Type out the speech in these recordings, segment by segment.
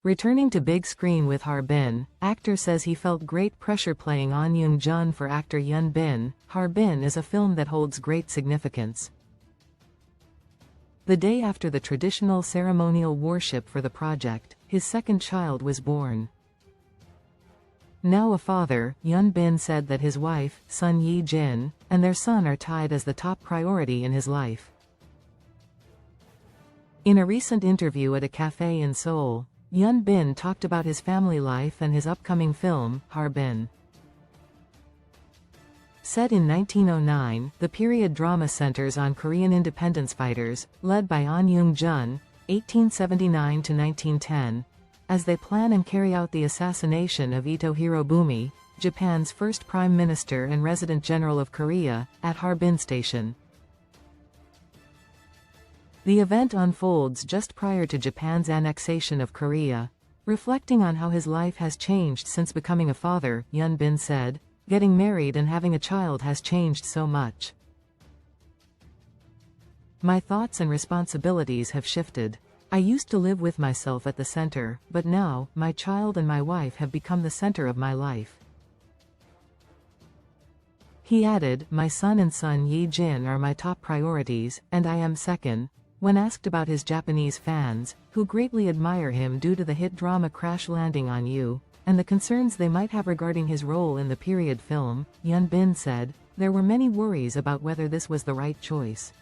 Returning to big screen with Harbin, actor says he felt great pressure playing On Young-jun for actor Hyun Bin. Harbin is a film that holds great significance. The day after the traditional ceremonial worship for the project, his second child was born. Now a father, Hyun Bin said that his wife, son Ye-jin, and their son are tied as the top priority in his life. In a recent interview at a cafe in Seoul, Hyun Bin talked about his family life and his upcoming film, Harbin. Set in 1909, the period drama centers on Korean independence fighters, led by On Young-jun, 1879 to 1910, as they plan and carry out the assassination of Ito Hirobumi, Japan's first prime minister and resident general of Korea, at Harbin Station. The event unfolds just prior to Japan's annexation of Korea. Reflecting on how his life has changed since becoming a father, Hyun Bin said, "Getting married and having a child has changed so much. My thoughts and responsibilities have shifted. I used to live with myself at the center, but now, my child and my wife have become the center of my life." He added, "My son and son Ye-jin are my top priorities, and I am second." When asked about his Japanese fans, who greatly admire him due to the hit drama Crash Landing on You, and the concerns they might have regarding his role in the period film, Hyun Bin said, "There were many worries about whether this was the right choice."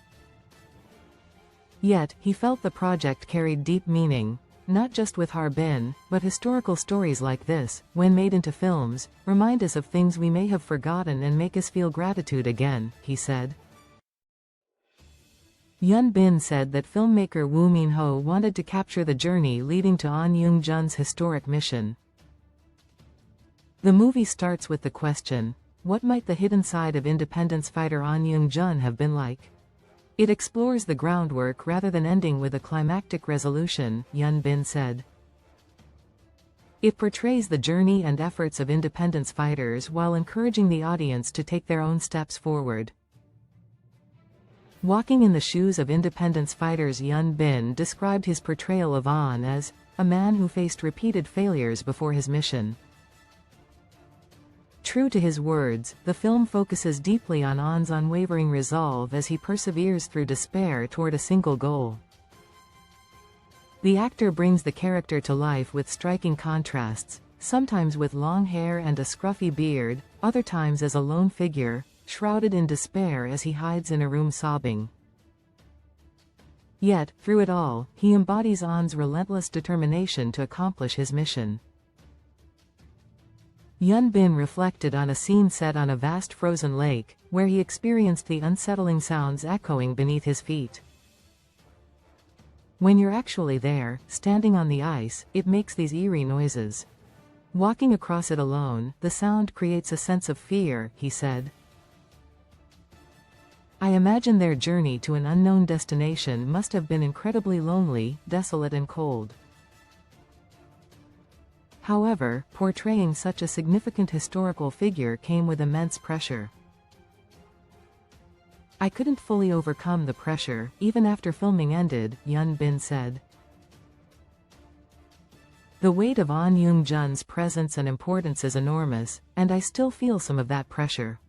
Yet, he felt the project carried deep meaning, not just with Harbin, but historical stories like this, when made into films, remind us of things we may have forgotten and make us feel gratitude again, he said. Hyun Bin said that filmmaker Woo Min-ho wanted to capture the journey leading to On Young-jun's historic mission. The movie starts with the question, what might the hidden side of independence fighter On Young-jun have been like? It explores the groundwork rather than ending with a climactic resolution, Hyun Bin said. It portrays the journey and efforts of independence fighters while encouraging the audience to take their own steps forward. Walking in the shoes of independence fighters, Hyun Bin described his portrayal of On as a man who faced repeated failures before his mission. True to his words, the film focuses deeply on On's unwavering resolve as he perseveres through despair toward a single goal. The actor brings the character to life with striking contrasts, sometimes with long hair and a scruffy beard, other times as a lone figure, shrouded in despair as he hides in a room sobbing. Yet, through it all, he embodies On's relentless determination to accomplish his mission. Hyun Bin reflected on a scene set on a vast frozen lake, where he experienced the unsettling sounds echoing beneath his feet. When you're actually there, standing on the ice, it makes these eerie noises. Walking across it alone, the sound creates a sense of fear, he said. I imagine their journey to an unknown destination must have been incredibly lonely, desolate and cold. However, portraying such a significant historical figure came with immense pressure. I couldn't fully overcome the pressure, even after filming ended, Hyun Bin said. The weight of On Young-jun's presence and importance is enormous, and I still feel some of that pressure.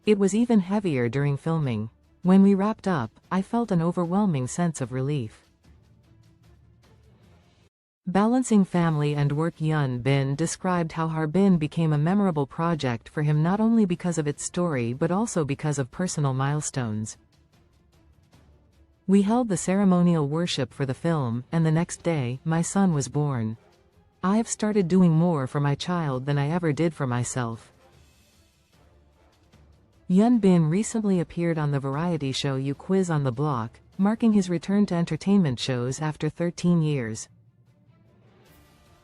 It was even heavier during filming. When we wrapped up, I felt an overwhelming sense of relief. Balancing family and work, Hyun Bin described how Harbin became a memorable project for him not only because of its story but also because of personal milestones. We held the ceremonial worship for the film, and the next day, my son was born. I've started doing more for my child than I ever did for myself. Hyun Bin recently appeared on the variety show You Quiz on the Block, marking his return to entertainment shows after 13 years.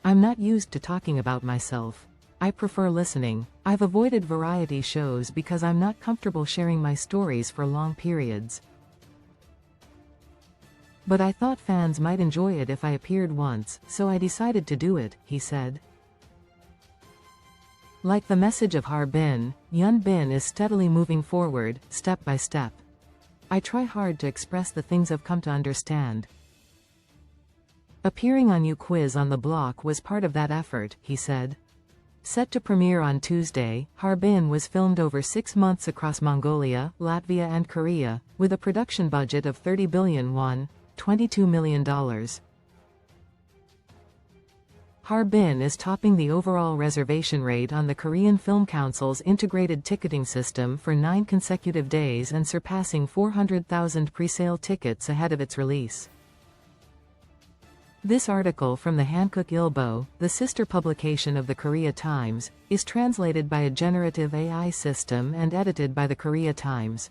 I'm not used to talking about myself. I prefer listening. I've avoided variety shows because I'm not comfortable sharing my stories for long periods. But I thought fans might enjoy it if I appeared once, so I decided to do it, he said. Like the message of Harbin, Hyun Bin is steadily moving forward, step by step. I try hard to express the things I've come to understand. Appearing on You Quiz on the Block was part of that effort, he said. Set to premiere on Tuesday, Harbin was filmed over 6 months across Mongolia, Latvia and Korea, with a production budget of 30 billion won, $22 million. Harbin is topping the overall reservation rate on the Korean Film Council's integrated ticketing system for 9 consecutive days and surpassing 400,000 pre-sale tickets ahead of its release. This article from the Hankook Ilbo, the sister publication of the Korea Times, is translated by a generative AI system and edited by the Korea Times.